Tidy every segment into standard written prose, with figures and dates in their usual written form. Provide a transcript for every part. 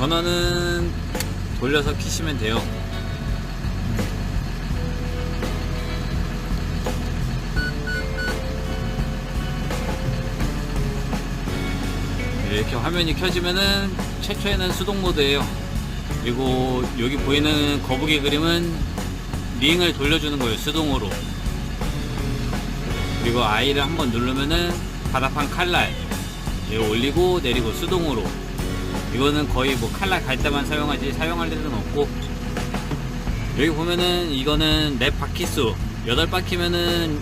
전원은 돌려서 키시면 돼요. 이렇게 화면이 켜지면은 최초에는 수동 모드예요. 그리고 여기 보이는 거북이 그림은 링을 돌려주는 거예요, 수동으로. 그리고 I를 한번 누르면은 바닥판 칼날 올리고 내리고 수동으로. 이거는 거의 뭐 칼날 갈 때만 사용하지 사용할 일은 없고, 여기 보면은 이거는 랩 바퀴수 8바퀴면은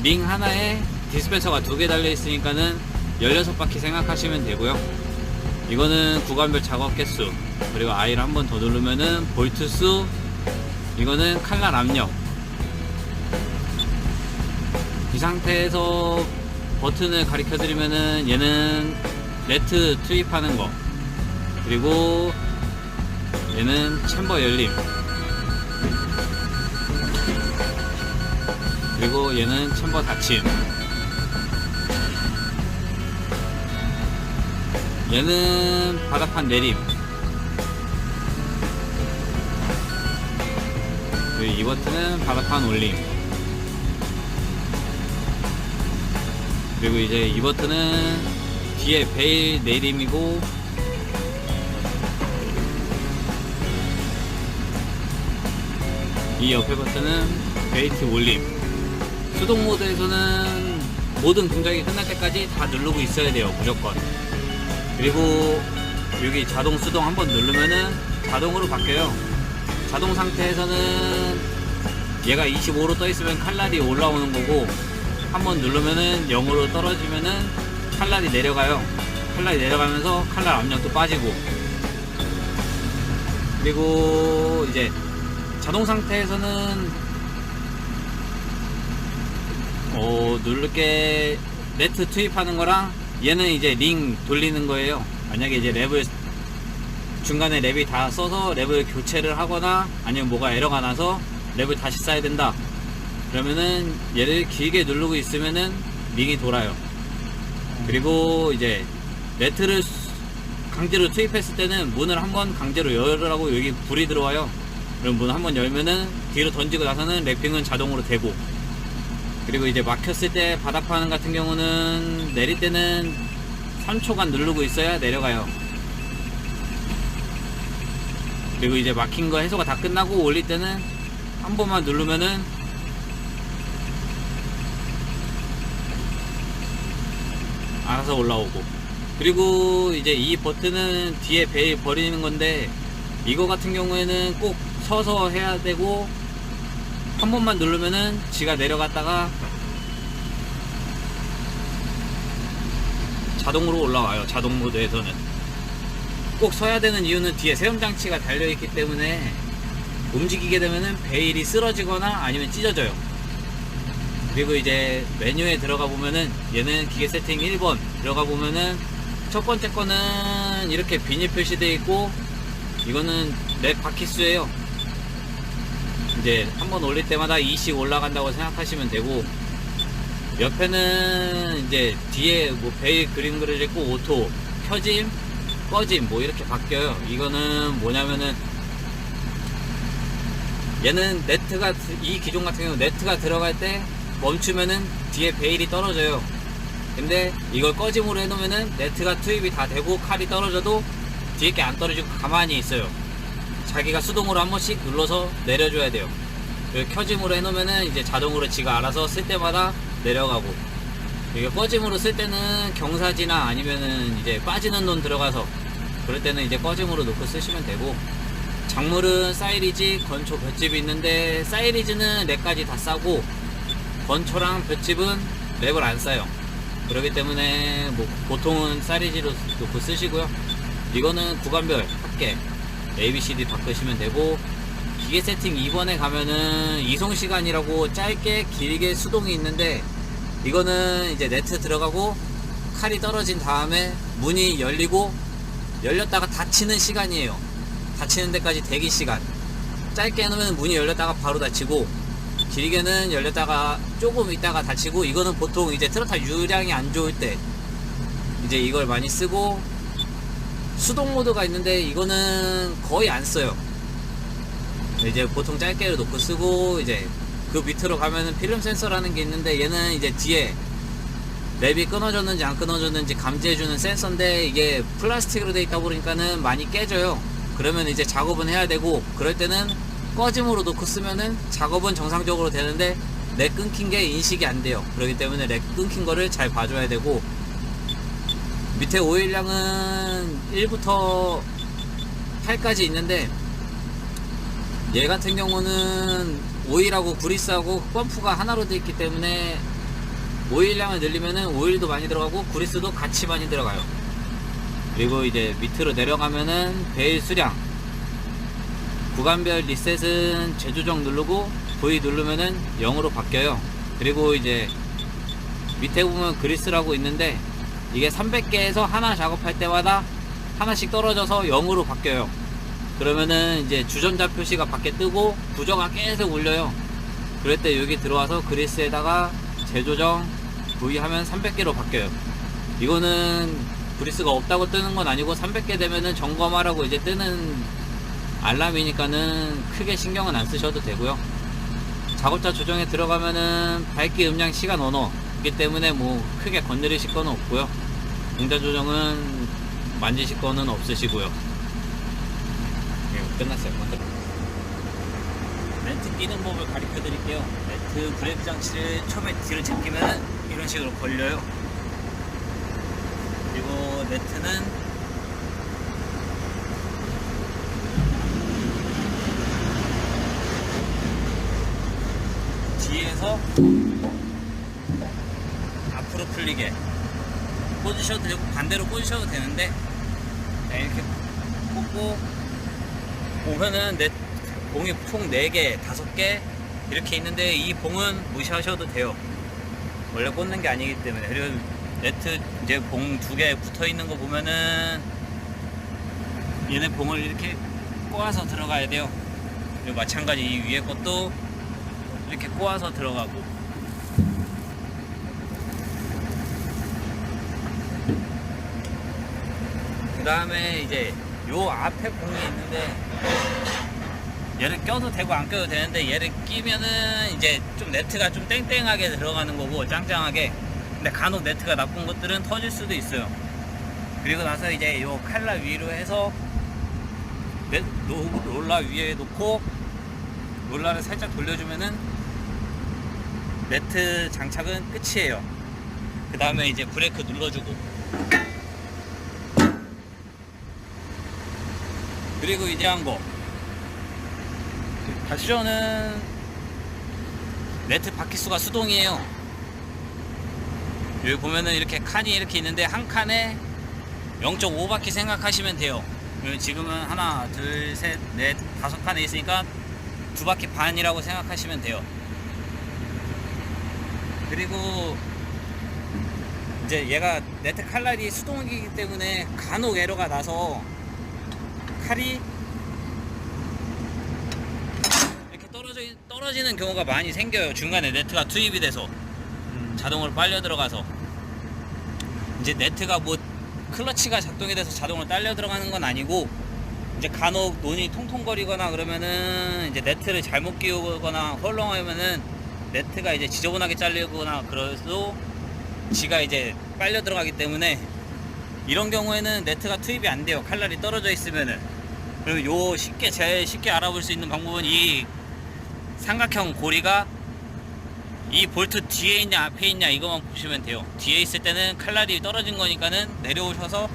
링 하나에 디스펜서가 2개 달려 있으니까는 16바퀴 생각하시면 되고요. 이거는 구간별 작업 개수, 그리고 I를 한 번 더 누르면은 볼트 수, 이거는 칼날 압력. 이 상태에서 버튼을 가리켜 드리면은 얘는 네트 투입하는 거, 그리고 얘는 챔버 열림, 그리고 얘는 챔버 닫힘. 얘는 바닥판 내림. 그리고 이 버튼은 바닥판 올림. 그리고 이제 이 버튼은 뒤에 베일 내림이고, 이 옆에 버튼은 베이트 올림. 수동 모드에서는 모든 동작이 끝날 때까지 다 누르고 있어야 돼요, 무조건. 그리고 여기 자동 수동 한번 누르면은 자동으로 바뀌어요. 자동 상태에서는 얘가 25로 떠 있으면 칼날이 올라오는 거고, 한번 누르면은 0으로 떨어지면은 칼날이 내려가요. 칼날이 내려가면서 칼날 압력도 빠지고. 그리고 이제 자동 상태에서는 누를게 네트 투입하는 거랑, 얘는 이제 링 돌리는 거예요. 만약에 이제 랩을 중간에 랩이 다 써서 랩을 교체를 하거나 아니면 뭐가 에러가 나서 랩을 다시 써야 된다, 그러면은 얘를 길게 누르고 있으면은 링이 돌아요. 그리고 이제 네트를 강제로 투입했을 때는 문을 한번 강제로 열으라고 여기 불이 들어와요. 그럼 문 한번 열면은 뒤로 던지고 나서는 랩핑은 자동으로 되고, 그리고 이제 막혔을 때 바닥판 같은 경우는 내릴 때는 3초간 누르고 있어야 내려가요. 그리고 이제 막힌 거 해소가 다 끝나고 올릴 때는 한 번만 누르면은 알아서 올라오고. 그리고 이제 이 버튼은 뒤에 베일 버리는 건데, 이거 같은 경우에는 꼭 서서 해야 되고, 한 번만 누르면은 지가 내려갔다가 자동으로 올라와요. 자동 모드에서는 꼭 서야 되는 이유는 뒤에 세움 장치가 달려있기 때문에 움직이게 되면은 베일이 쓰러지거나 아니면 찢어져요. 그리고 이제 메뉴에 들어가 보면은 얘는 기계 세팅 1번 들어가 보면은 첫 번째 거는 이렇게 비닐 표시되어 있고, 이거는 랩 바퀴수예요. 이제 한번 올릴 때마다 2씩 올라간다고 생각하시면 되고, 옆에는 이제 뒤에 뭐 베일 그림 그려져 있고, 오토, 켜짐, 꺼짐 뭐 이렇게 바뀌어요. 이거는 뭐냐면은 얘는 네트가, 이 기종 같은 경우 네트가 들어갈 때 멈추면은 뒤에 베일이 떨어져요. 근데 이걸 꺼짐으로 해놓으면은 네트가 투입이 다 되고 칼이 떨어져도 뒤에 게 안 떨어지고 가만히 있어요. 자기가 수동으로 한 번씩 눌러서 내려줘야 돼요. 켜짐으로 해놓으면은 이제 자동으로 지가 알아서 쓸 때마다 내려가고, 이게 꺼짐으로 쓸 때는 경사지나 아니면은 이제 빠지는 논 들어가서 그럴 때는 이제 꺼짐으로 놓고 쓰시면 되고, 작물은 사이리지, 건초, 볏짚이 있는데 사이리지는 랩까지 다 싸고 건초랑 볏짚은 랩을 안 싸요. 그렇기 때문에 뭐 보통은 사이리지로 놓고 쓰시고요. 이거는 구간별 합계 ABCD 바꾸시면 되고, 기계 세팅 2번에 가면은 이송 시간이라고 짧게 길게 수동이 있는데, 이거는 이제 네트 들어가고 칼이 떨어진 다음에 문이 열리고 열렸다가 닫히는 시간이에요. 닫히는 데까지 대기 시간. 짧게 해놓으면 문이 열렸다가 바로 닫히고, 길게는 열렸다가 조금 있다가 닫히고, 이거는 보통 이제 트랙터 유량이 안 좋을 때 이제 이걸 많이 쓰고, 수동 모드가 있는데 이거는 거의 안 써요. 이제 보통 짧게 놓고 쓰고, 이제 그 밑으로 가면은 필름 센서라는 게 있는데, 얘는 이제 뒤에 랩이 끊어졌는지 안 끊어졌는지 감지해주는 센서인데, 이게 플라스틱으로 되어 있다 보니까는 많이 깨져요. 그러면 이제 작업은 해야 되고, 그럴 때는 꺼짐으로 놓고 쓰면은 작업은 정상적으로 되는데 렉 끊긴 게 인식이 안 돼요. 그렇기 때문에 렉 끊긴 거를 잘 봐줘야 되고, 밑에 오일량은 1부터 8까지 있는데, 얘 같은 경우는 오일하고 구리스하고 펌프가 하나로 되어 있기 때문에 오일량을 늘리면은 오일도 많이 들어가고 구리스도 같이 많이 들어가요. 그리고 이제 밑으로 내려가면은 베일 수량, 구간별 리셋은 재조정 누르고 V 누르면은 0으로 바뀌어요. 그리고 이제 밑에 보면 그리스라고 있는데, 이게 300개에서 하나 작업할 때마다 하나씩 떨어져서 0으로 바뀌어요. 그러면은 이제 주전자 표시가 밖에 뜨고 부저가 계속 울려요. 그럴 때 여기 들어와서 그리스에다가 재조정 V 하면 300개로 바뀌어요. 이거는 그리스가 없다고 뜨는 건 아니고 300개 되면은 점검하라고 이제 뜨는 알람이니까는 크게 신경은 안 쓰셔도 되고요. 작업자 조정에 들어가면은 밝기, 음량, 시간, 언어이기 때문에 뭐 크게 건드리실 거는 없고요. 공자 조정은 만지실 거는 없으시고요. 끝났어요. 렌트 끼는 법을 가르쳐 드릴게요. 렌트 브레이크 장치를 처음에 뒤를 제끼면 이런 식으로 걸려요. 그리고 네트는 뒤에서 앞으로 풀리게 꽂으셔도 되고 반대로 꽂으셔도 되는데, 이렇게 꽂고 보면은 봉이 총 4개, 5개 이렇게 있는데, 이 봉은 무시하셔도 돼요. 원래 꽂는 게 아니기 때문에. 그리고 네트 이제 봉 2개 붙어 있는 거 보면은 얘네 봉을 이렇게 꼬아서 들어가야 돼요. 그리고 마찬가지 이 위에 것도 이렇게 꼬아서 들어가고. 그 다음에 이제 요 앞에 봉이 있는데, 얘를 껴도 되고 안 껴도 되는데, 얘를 끼면은 이제 좀 네트가 좀 땡땡하게 들어가는 거고 짱짱하게. 근데 간혹 네트가 나쁜 것들은 터질 수도 있어요. 그리고 나서 이제 요 칼라 위로 해서 롤러 위에 놓고 롤러를 살짝 돌려주면은 네트 장착은 끝이에요. 그 다음에 이제 브레이크 눌러주고, 그리고 이제 한 거, 다시저는 네트 바퀴수가 수동이에요. 여기 보면은 이렇게 칸이 이렇게 있는데, 한 칸에 0.5바퀴 생각하시면 돼요. 지금은 하나, 둘, 셋, 넷, 5칸에 있으니까 2바퀴 반이라고 생각하시면 돼요. 그리고 이제 얘가 네트 칼날이 수동이기 때문에 간혹 에러가 나서 칼이 이렇게 떨어지는 경우가 많이 생겨요. 중간에 네트가 투입이 돼서 자동으로 빨려 들어가서. 이제 네트가 뭐 클러치가 작동이 돼서 자동으로 딸려 들어가는 건 아니고, 이제 간혹 논이 통통거리거나 그러면은 이제 네트를 잘못 끼우거나 헐렁하면은 네트가 이제 지저분하게 잘리거나 그래도 지가 이제 빨려 들어가기 때문에, 이런 경우에는 네트가 투입이 안 돼요. 칼날이 떨어져 있으면은. 그리고 제일 쉽게 알아볼 수 있는 방법은 이 삼각형 고리가 이 볼트 뒤에 있냐 앞에 있냐 이것만 보시면 돼요. 뒤에 있을 때는 칼날이 떨어진 거니까는 내려오셔서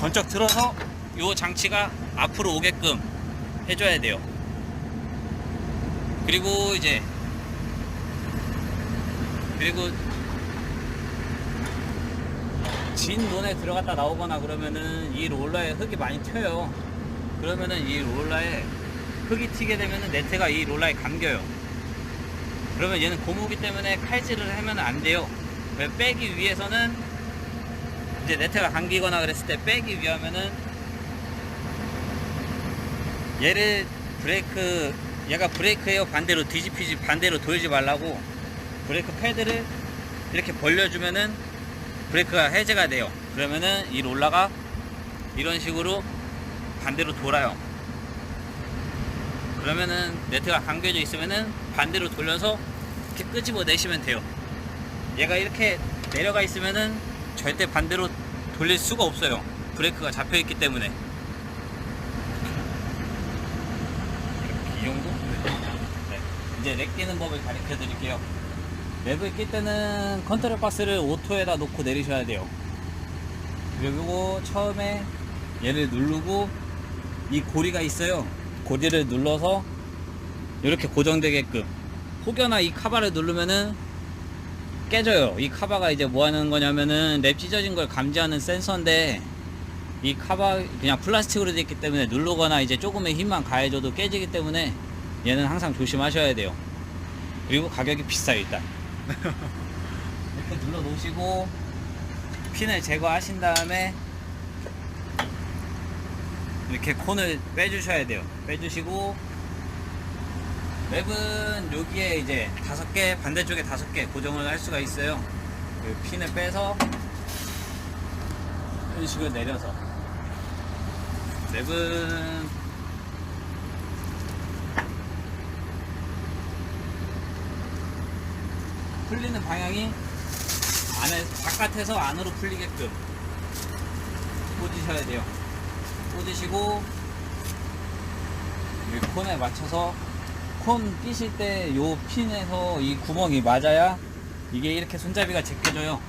번쩍 들어서 요 장치가 앞으로 오게끔 해줘야 돼요. 그리고 진 논에 들어갔다 나오거나 그러면은 이 롤러에 흙이 많이 튀어요. 그러면은 이 롤러에 흙이 튀게 되면은 네트가 이 롤러에 감겨요. 그러면 얘는 고무기 때문에 칼질을 하면 안 돼요. 빼기 위해서는 이제 네트가 감기거나 그랬을 때 빼기 위하면은 얘가 브레이크예요. 반대로 반대로 돌지 말라고 브레이크 패드를 이렇게 벌려주면은 브레이크가 해제가 돼요. 그러면은 이 롤러가 이런 식으로 반대로 돌아요. 그러면은 네트가 감겨져 있으면은 반대로 돌려서 이렇게 끄집어 내시면 돼요. 얘가 이렇게 내려가 있으면은 절대 반대로 돌릴 수가 없어요. 브레이크가 잡혀 있기 때문에. 이렇게 이 정도? 네. 이제 렉 끼는 법을 가르쳐 드릴게요. 랩을 낄 때는 컨트롤 박스를 오토에다 놓고 내리셔야 돼요. 그리고 처음에 얘를 누르고 이 고리가 있어요. 고리를 눌러서 이렇게 고정되게끔, 혹여나 이 카바를 누르면은 깨져요. 이 카바가 이제 뭐 하는 거냐면은 랩 찢어진 걸 감지하는 센서인데, 이 카바 그냥 플라스틱으로 되어 있기 때문에 누르거나 이제 조금의 힘만 가해줘도 깨지기 때문에 얘는 항상 조심하셔야 돼요. 그리고 가격이 비싸요. 일단 이렇게 눌러 놓으시고 핀을 제거하신 다음에 이렇게 콘을 빼주셔야 돼요. 빼주시고, 랩은 여기에 이제 5개, 반대쪽에 5개 고정을 할 수가 있어요. 그 핀을 빼서 이런 식으로 내려서, 랩은 풀리는 방향이 바깥에서 안으로 풀리게끔 꽂으셔야 돼요. 꽂으시고 이 콘에 맞춰서, 콘 끼실 때 요 핀에서 이 구멍이 맞아야 이게 이렇게 손잡이가 제껴져요.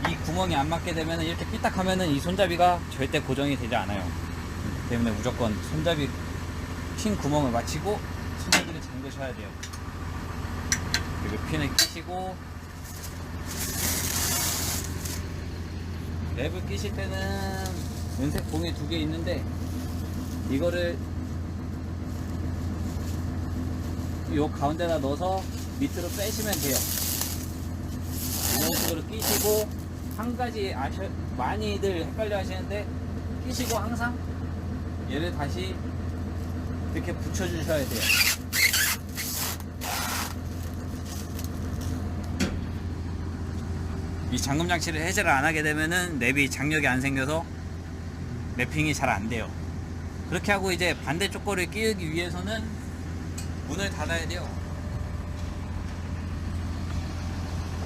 이 구멍이 안 맞게 되면 이렇게 삐딱하면은 이 손잡이가 절대 고정이 되지 않아요. 그렇기 때문에 무조건 손잡이 핀 구멍을 맞추고 손잡이를 잠그셔야 돼요. 그리고 핀을 끼시고, 랩을 끼실 때는 은색 봉이 2개 있는데 이거를 요 가운데다 넣어서 밑으로 빼시면 돼요. 이런 식으로 끼시고, 한 가지 많이들 헷갈려 하시는데, 끼시고 항상 얘를 다시 이렇게 붙여 주셔야 돼요. 이 잠금 장치를 해제를 안 하게 되면은 랩이 장력이 안 생겨서 랩핑이 잘 안 돼요. 그렇게 하고 이제 반대쪽 거를 끼우기 위해서는 문을 닫아야 돼요.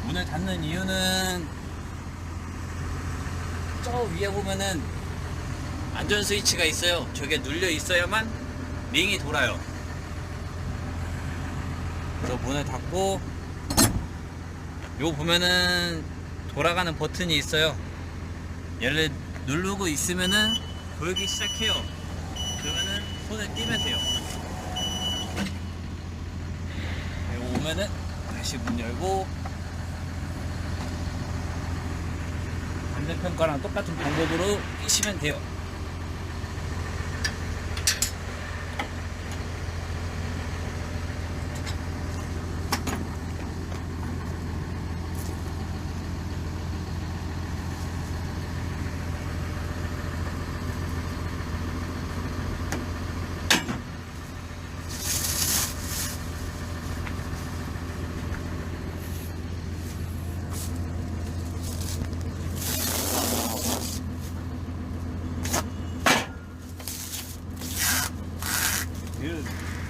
문을 닫는 이유는 저 위에 보면은 안전 스위치가 있어요. 저게 눌려 있어야만 링이 돌아요. 그래서 문을 닫고, 요 보면은 돌아가는 버튼이 있어요. 얘를 누르고 있으면은 돌기 시작해요. 그러면은 손을 띄면 돼요. 그리고 오면은 다시 문 열고, 반대편 거랑 똑같은 방법으로 끼시면 돼요.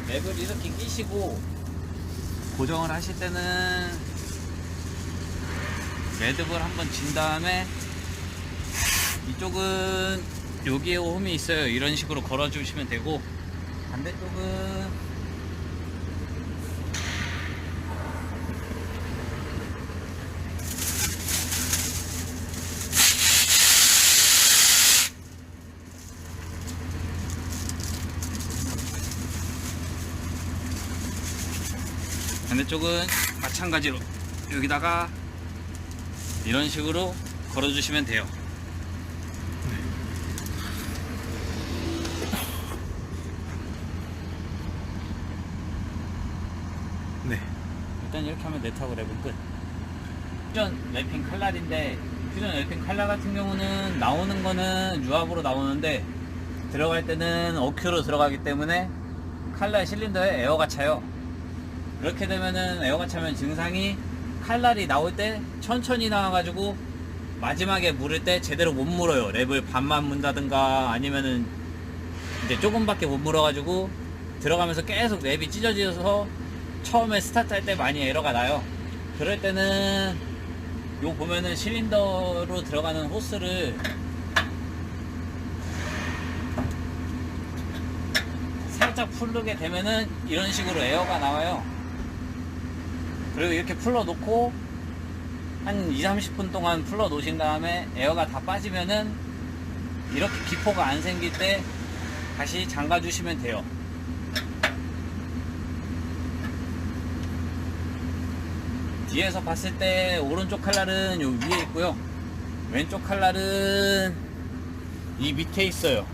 랩을 이렇게 끼시고 고정을 하실 때는 매듭을 한번 진 다음에, 이쪽은 여기에 홈이 있어요. 이런 식으로 걸어 주시면 되고, 반대쪽은 마찬가지로 여기다가 이런 식으로 걸어 주시면 돼요. 네. 일단 이렇게 하면 네트하고 랩은 끝. 퓨전 랩핑 칼날인데, 퓨전 랩핑 칼날 같은 경우는 나오는 거는 유압으로 나오는데 들어갈 때는 어큐로 들어가기 때문에 칼날 실린더에 에어가 차요. 이렇게 되면은, 에어가 차면 증상이 칼날이 나올 때 천천히 나와가지고 마지막에 물을 때 제대로 못 물어요. 랩을 반만 문다든가 아니면은 이제 조금밖에 못 물어가지고 들어가면서 계속 랩이 찢어져서 처음에 스타트 할 때 많이 에러가 나요. 그럴 때는 요 보면은 실린더로 들어가는 호스를 살짝 풀르게 되면은 이런 식으로 에어가 나와요. 그리고 이렇게 풀러 놓고 한 2-30분 동안 풀러 놓으신 다음에 에어가 다 빠지면은 이렇게 기포가 안 생길 때 다시 잠가 주시면 돼요. 뒤에서 봤을 때 오른쪽 칼날은 요 위에 있고요, 왼쪽 칼날은 이 밑에 있어요.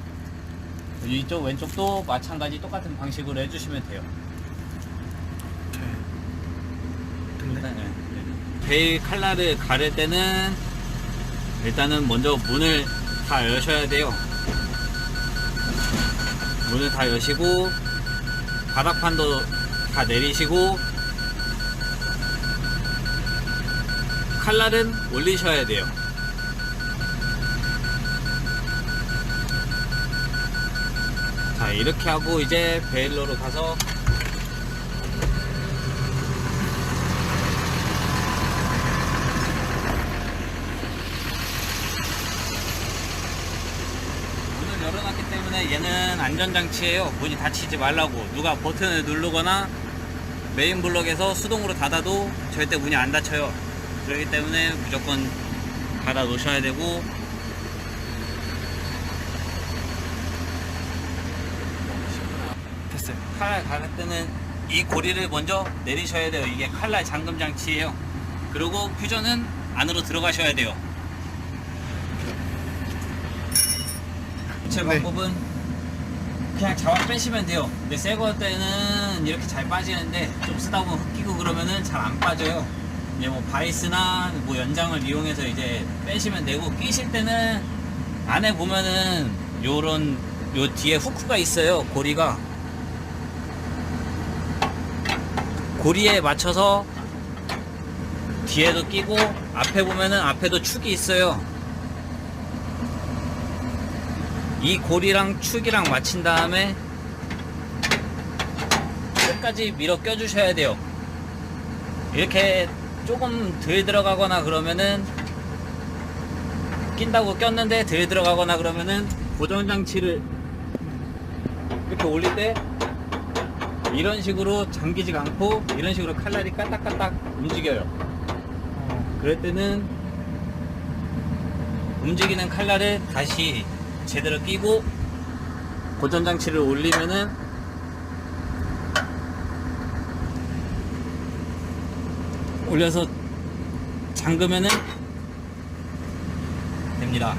이쪽 왼쪽도 마찬가지 똑같은 방식으로 해주시면 돼요. 베일 칼날을 가를 때는 일단은 먼저 문을 다 여셔야 돼요. 문을 다 여시고 바닥판도 다 내리시고 칼날은 올리셔야 돼요. 자, 이렇게 하고 이제 베일러로 가서 문을 열어놨기 때문에 얘는 안전장치예요. 문이 닫히지 말라고. 누가 버튼을 누르거나 메인 블럭에서 수동으로 닫아도 절대 문이 안 닫혀요. 그렇기 때문에 무조건 닫아 놓으셔야 되고, 됐어요. 칼날 갈을 때는 이 고리를 먼저 내리셔야 돼요. 이게 칼날 잠금 장치예요. 그리고 퓨전은 안으로 들어가셔야 돼요. 제 방법은 그냥 자원 빼시면 돼요. 근데 새거 때는 이렇게 잘 빠지는데 좀 쓰다 보면 흑기고 그러면은 잘 안 빠져요. 이제 뭐 바이스나 뭐 연장을 이용해서 이제 빼시면 되고, 끼실 때는 안에 보면은 요런 요 뒤에 후크가 있어요. 고리가 고리에 맞춰서 뒤에도 끼고, 앞에 보면은 앞에도 축이 있어요. 이 고리랑 축이랑 맞춘 다음에 끝까지 밀어 껴 주셔야 돼요. 이렇게 조금 덜 들어가거나 그러면은, 낀다고 꼈는데 덜 들어가거나 그러면은 고정장치를 이렇게 올릴 때 이런 식으로 잠기지가 않고 이런 식으로 칼날이 까딱까딱 움직여요. 그럴 때는 움직이는 칼날을 다시 제대로 끼고 고정장치를 올리면은 올려서 잠그면은 됩니다.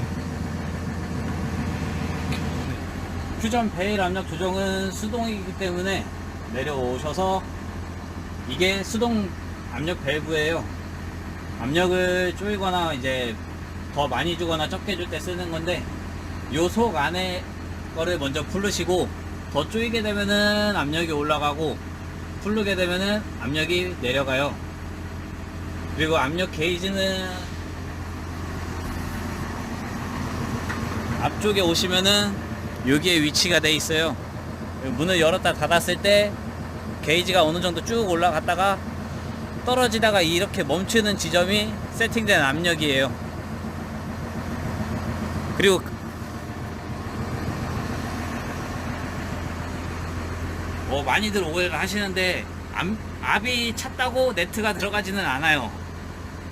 퓨전 베일 압력 조정은 수동이기 때문에 내려오셔서, 이게 수동 압력 밸브예요. 압력을 조이거나 이제 더 많이 주거나 적게 줄 때 쓰는 건데, 요 속 안에 거를 먼저 풀르시고, 더 조이게 되면은 압력이 올라가고 풀르게 되면은 압력이 내려가요. 그리고 압력 게이지는 앞쪽에 오시면은 여기에 위치가 돼 있어요. 문을 열었다 닫았을 때 게이지가 어느 정도 쭉 올라갔다가 떨어지다가 이렇게 멈추는 지점이 세팅된 압력이에요. 그리고 많이들 오해를 하시는데, 압이 찼다고 네트가 들어가지는 않아요.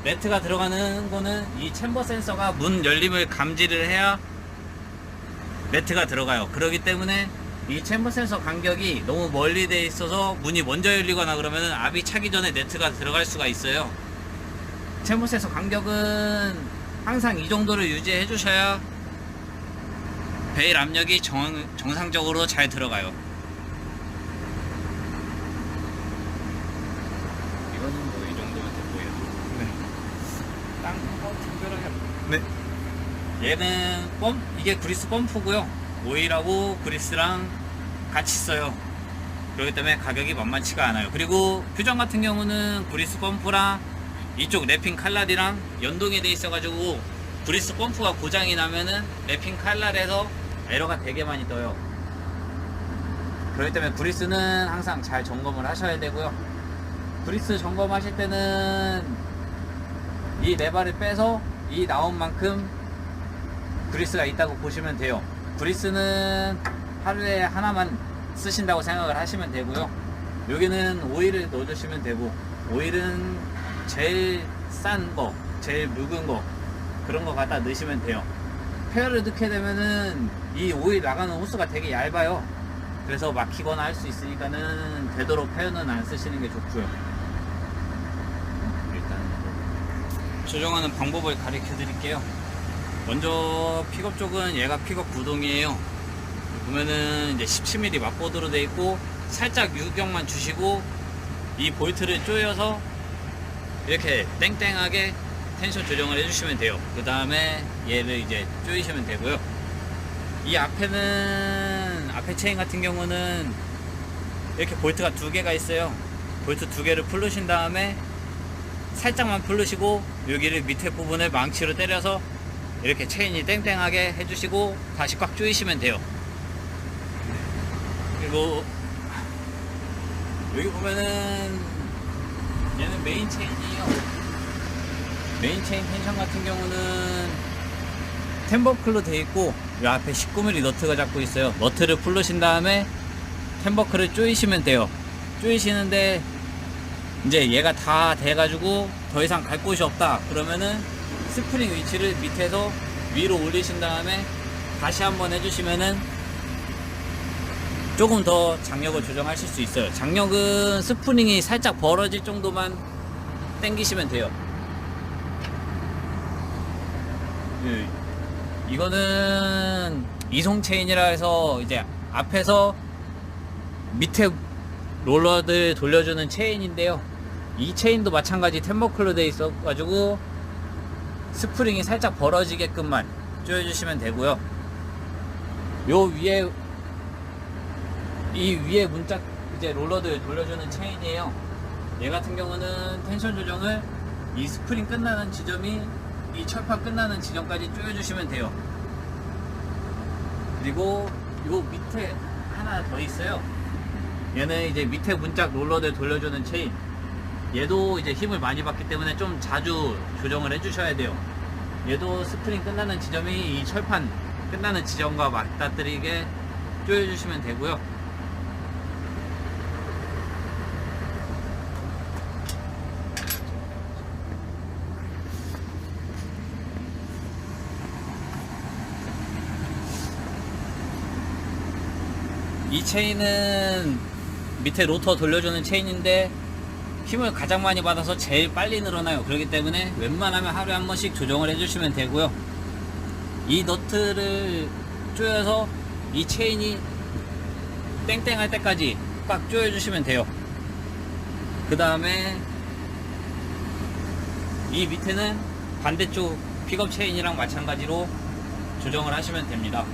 네트가 들어가는 거는 이 챔버 센서가 문 열림을 감지를 해야 네트가 들어가요. 그렇기 때문에 이 챔버 센서 간격이 너무 멀리 돼 있어서 문이 먼저 열리거나 그러면 압이 차기 전에 네트가 들어갈 수가 있어요. 챔버 센서 간격은 항상 이 정도를 유지해 주셔야 베일 압력이 정상적으로 잘 들어가요. 이거는 뭐 이 정도면 됐고요. 네. 땅콩 특별하게. 네. 얘는 이게 그리스 펌프고요. 오일하고 그리스랑 같이 써요. 그렇기 때문에 가격이 만만치가 않아요. 그리고 퓨전 같은 경우는 그리스 펌프랑 이쪽 랩핑 칼날이랑 연동이 돼 있어가지고 브리스 펌프가 고장이 나면은 랩핑 칼날에서 에러가 되게 많이 떠요. 그렇기 때문에 브리스는 항상 잘 점검을 하셔야 되고요. 브리스 점검하실 때는 이 레바를 빼서 이 나온 만큼 브리스가 있다고 보시면 돼요. 브리스는 하루에 하나만 쓰신다고 생각을 하시면 되고요. 여기는 오일을 넣어주시면 되고, 오일은 제일 싼 거, 제일 묽은 거, 그런 거 갖다 넣으시면 돼요. 페어를 넣게 되면은 이 오일 나가는 호스가 되게 얇아요. 그래서 막히거나 할 수 있으니까는 되도록 페어는 안 쓰시는 게 좋고요. 일단 조정하는 방법을 가르쳐 드릴게요. 먼저 픽업 쪽은 얘가 픽업 구동이에요. 보면은 이제 17mm 막보드로 되어 있고, 살짝 유격만 주시고 이 볼트를 조여서 이렇게 땡땡하게 텐션 조정을 해주시면 돼요. 그 다음에 얘를 이제 조이시면 되고요. 이 앞에는, 앞에 체인 같은 경우는 이렇게 볼트가 두 개가 있어요. 볼트 두 개를 풀르신 다음에 살짝만 풀르시고 여기를 밑에 부분을 망치로 때려서 이렇게 체인이 땡땡하게 해주시고 다시 꽉 조이시면 돼요. 그리고 여기 보면은 얘는 메인 체인이에요. 메인 체인 텐션 같은 경우는 템버클로 되어 있고, 이 앞에 19mm 너트가 잡고 있어요. 너트를 풀르신 다음에 템버클을 조이시면 돼요. 조이시는데 이제 얘가 다 돼가지고 더 이상 갈 곳이 없다 그러면은 스프링 위치를 밑에서 위로 올리신 다음에 다시 한번 해주시면은 조금 더 장력을 조정하실 수 있어요. 장력은 스프링이 살짝 벌어질 정도만 당기시면 돼요. 이거는 이송 체인이라 해서 이제 앞에서 밑에 롤러들 돌려주는 체인인데요. 이 체인도 마찬가지 템버클로 되어 있어 가지고 스프링이 살짝 벌어지게끔만 조여주시면 되고요. 요 위에, 이 위에 문짝 이제 롤러들 돌려주는 체인이에요. 얘 같은 경우는 텐션 조정을 이 스프링 끝나는 지점이 이 철판 끝나는 지점까지 조여주시면 돼요. 그리고 요 밑에 하나 더 있어요. 얘는 이제 밑에 문짝 롤러들 돌려주는 체인. 얘도 이제 힘을 많이 받기 때문에 좀 자주 조정을 해주셔야 돼요. 얘도 스프링 끝나는 지점이 이 철판 끝나는 지점과 맞닥뜨리게 조여주시면 되고요. 이 체인은 밑에 로터 돌려주는 체인인데 힘을 가장 많이 받아서 제일 빨리 늘어나요. 그렇기 때문에 웬만하면 하루에 한 번씩 조정을 해주시면 되고요. 이 너트를 조여서 이 체인이 땡땡할 때까지 꽉 조여주시면 돼요. 그 다음에 이 밑에는 반대쪽 픽업 체인이랑 마찬가지로 조정을 하시면 됩니다.